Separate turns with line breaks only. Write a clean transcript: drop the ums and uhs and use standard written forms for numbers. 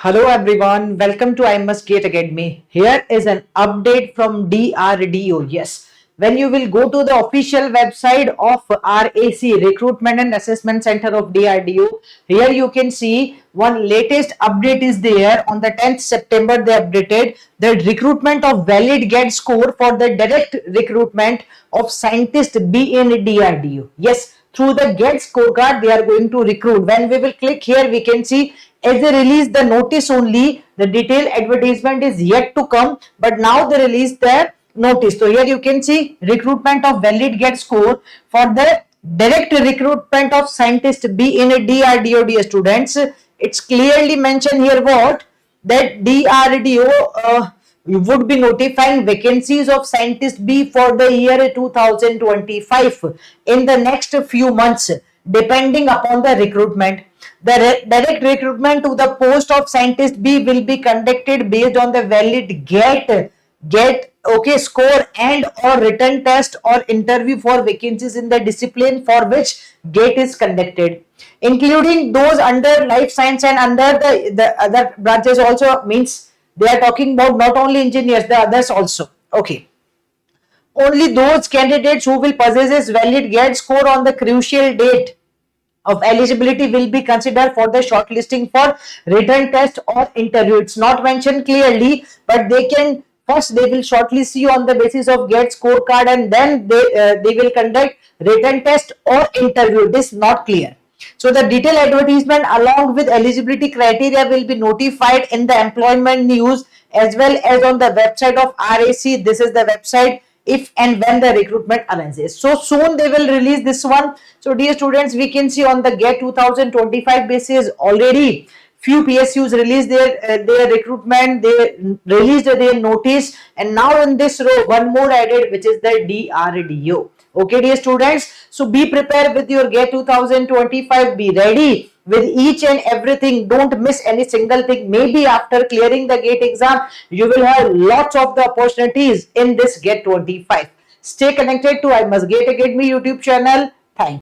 Hello everyone, welcome to I Must Gate Academy. Here is an update from DRDO. Yes, when you will go to the official website of RAC, Recruitment and Assessment Center of DRDO, here you can see one latest update is there. On the 10th September, they updated the recruitment of valid GATE score for the direct recruitment of scientist B in DRDO. Yes, through the GATE scorecard, they are going to recruit. When we will click here, we can see as they release the notice only, the detailed advertisement is yet to come, but now they release their notice. So here you can see recruitment of valid GATE score for the direct recruitment of scientist B in a DRDO students. It's clearly mentioned here what that DRDO would be notifying vacancies of scientist B for the year 2025 in the next few months, depending upon the recruitment. The direct recruitment to the post of scientist B will be conducted based on the valid GATE score and or written test or interview for vacancies in the discipline for which GATE is conducted, including those under life science and under the other branches also. Means they are talking about not only engineers, the others also. Okay. Only those candidates who will possess valid GATE score on the crucial date of eligibility will be considered for the shortlisting for written test or interview. It's not mentioned clearly, but they can first they will shortlist you on the basis of GATE scorecard, and then they will conduct written test or interview. It is not clear. So the detailed advertisement along with eligibility criteria will be notified in the employment news as well as on the website of RAC. This is the website if and when the recruitment arises. So soon they will release this one. So dear students, we can see on the GATE 2025 basis already few PSUs released their recruitment, they released their notice, and now in this row one more added, which is the DRDO. Okay dear students, so be prepared with your GATE 2025, be ready with each and everything. Don't miss any single thing. Maybe after clearing the GATE exam, you will have lots of the opportunities in this GATE 25. Stay connected to I Must Gate Academy YouTube channel. Thanks.